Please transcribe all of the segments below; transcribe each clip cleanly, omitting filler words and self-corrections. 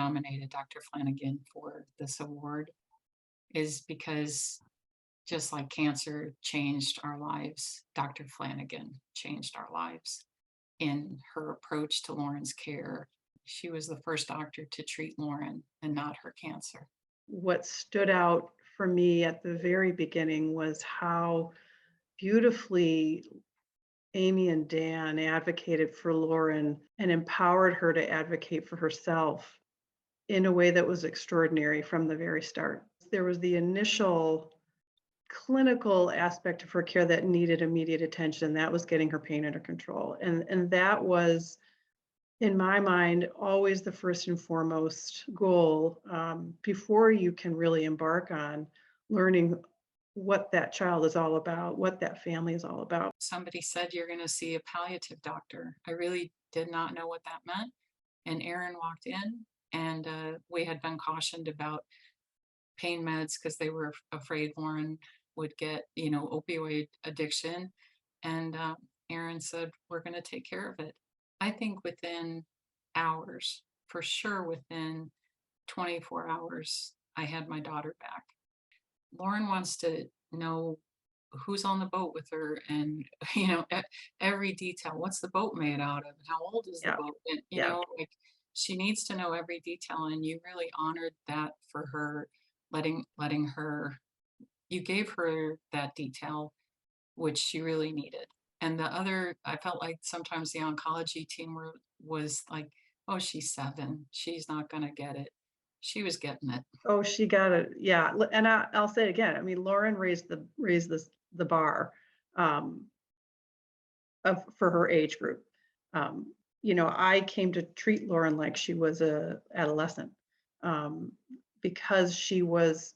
nominated Dr. Flanagan for this award is because just like cancer changed our lives, Dr. Flanagan changed our lives in her approach to Lauren's care. She was the first doctor to treat Lauren and not her cancer. What stood out for me at the very beginning was how beautifully Amy and Dan advocated for Lauren and empowered her to advocate for herself in a way that was extraordinary from the very start. There was the initial clinical aspect of her care that needed immediate attention. That was getting her pain under control. And that was, in my mind, always the first and foremost goal before you can really embark on learning what that child is all about, what that family is all about. Somebody said you're going to see a palliative doctor. I really did not know what that meant. And Erin walked in, and we had been cautioned about pain meds because they were afraid Lauren would get, opioid addiction. And Erin said, we're going to take care of it. I think within hours, for sure within 24 hours, I had my daughter back. Lauren wants to know who's on the boat with her and, every detail. What's the boat made out of? How old is the Yeah, boat? And, yeah. like she needs to know every detail. And you really honored that for her, letting her, you gave her that detail, which she really needed. And the other, I felt like sometimes the oncology team was like, oh, she's 7. She's not going to get it. She was getting it. Oh, she got it. Yeah, and I'll say it again. I mean, Lauren raised the bar um, for her age group. I came to treat Lauren like she was a adolescent um, because she was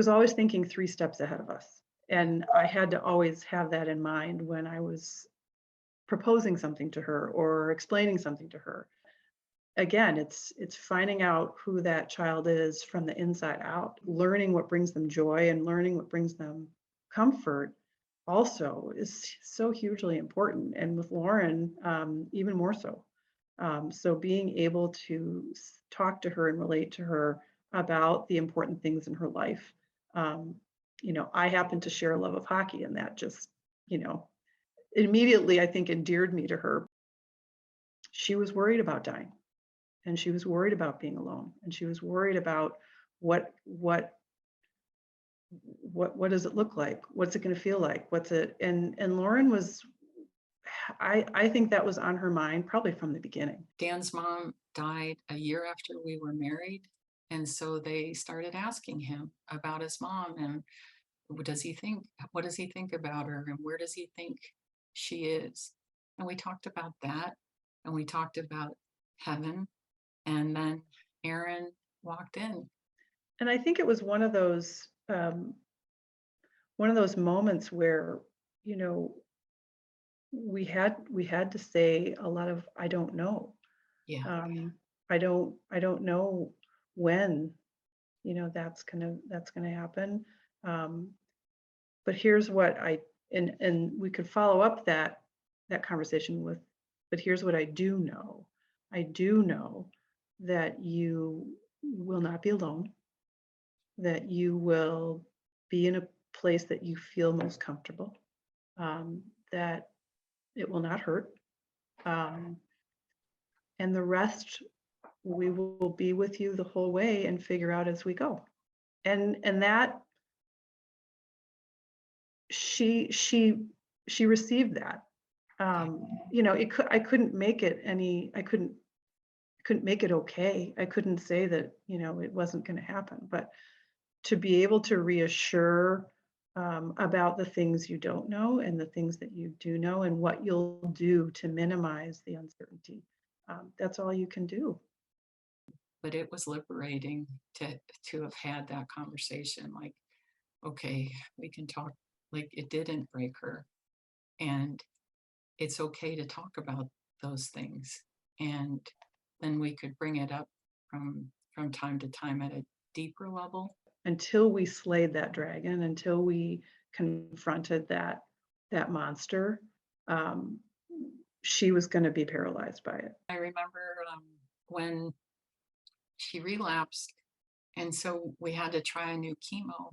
always thinking 3 steps ahead of us, and I had to always have that in mind when I was proposing something to her or explaining something to her. Again, it's finding out who that child is from the inside out, learning what brings them joy and learning what brings them comfort also is so hugely important. And with Lauren, even more so. So being able to talk to her and relate to her about the important things in her life. Um, I happen to share a love of hockey, and that just, you know, immediately I think endeared me to her. She was worried about dying, and she was worried about being alone, and she was worried about what what what does it look like, what's it going to feel like, what's it, and Lauren was, I think that was on her mind probably from the beginning. Dan's mom died a year after we were married. And so they started asking him about his mom and what does he think about her and where does he think she is? And we talked about that and we talked about heaven. And then Erin walked in. And I think it was one of those moments where, you know we had to say a lot of I don't know. Yeah. I don't know when, that's gonna happen. Um, but here's what I and we could follow up that conversation with, but here's what I do know. I do know that you will not be alone, that you will be in a place that you feel most comfortable, that it will not hurt. Um, and the rest, we will be with you the whole way and figure out as we go. And that she received that. I couldn't make it I couldn't make it okay. I couldn't say that, it wasn't going to happen, but to be able to reassure about the things you don't know and the things that you do know and what you'll do to minimize the uncertainty. That's all you can do. But it was liberating to have had that conversation. Like, okay, we can talk. Like it didn't break her. And it's okay to talk about those things. And then we could bring it up from time to time at a deeper level. Until we slayed that dragon, until we confronted that monster, um, she was going to be paralyzed by it. I remember when she relapsed. And so we had to try a new chemo.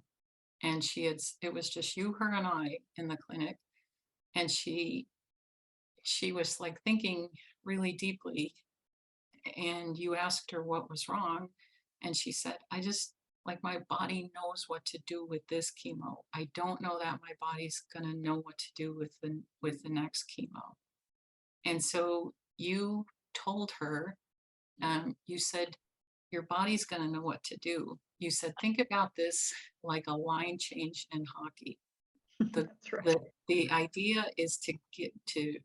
And it was just you, her, and I in the clinic. And she was like thinking really deeply. And you asked her what was wrong. And she said, I just, like, my body knows what to do with this chemo. I don't know that my body's going to know what to do with the next chemo. And so you told her, you said, your body's going to know what to do. You said, think about this like a line change in hockey. The, That's right. the, the idea is to get to,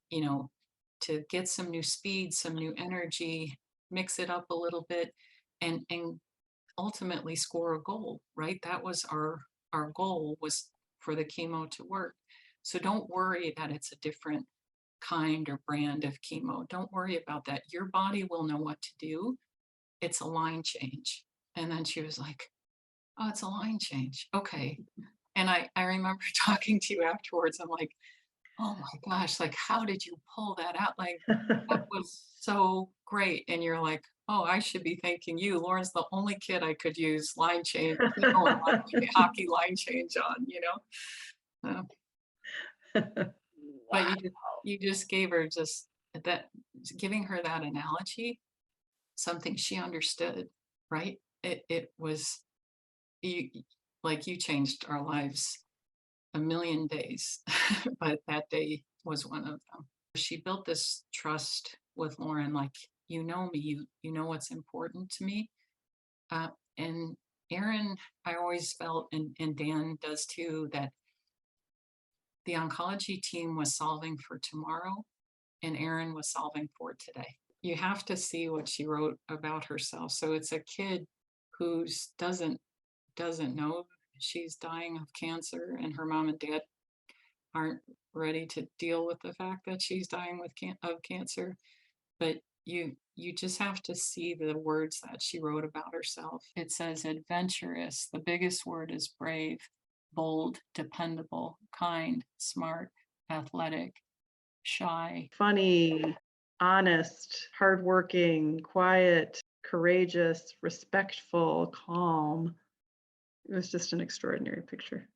to get some new speed, some new energy, mix it up a little bit, and ultimately score a goal, right? That was our goal, was for the chemo to work. So don't worry that it's a different kind or brand of chemo. Don't worry about that. Your body will know what to do. It's a line change. And then she was like, oh, it's a line change. Okay. And I remember talking to you afterwards. I'm like, oh my gosh, like, how did you pull that out? Like, that was so great. And you're like, oh, I should be thanking you. Lauren's the only kid I could use line change, hockey line change on. But Wow. you just gave her just that, giving her that analogy, something she understood, right? It was you, like, you changed our lives a million days, but that day was one of them. She built this trust with Lauren, like, you know me, you know what's important to me. And Erin, I always felt, and Dan does too, that the oncology team was solving for tomorrow and Erin was solving for today. You have to see what she wrote about herself. So it's a kid who doesn't know she's dying of cancer, and her mom and dad aren't ready to deal with the fact that she's dying of cancer. But you just have to see the words that she wrote about herself. It says adventurous. The biggest word is brave, bold, dependable, kind, smart, athletic, shy. Funny, honest, hardworking, quiet, courageous, respectful, calm. It was just an extraordinary picture.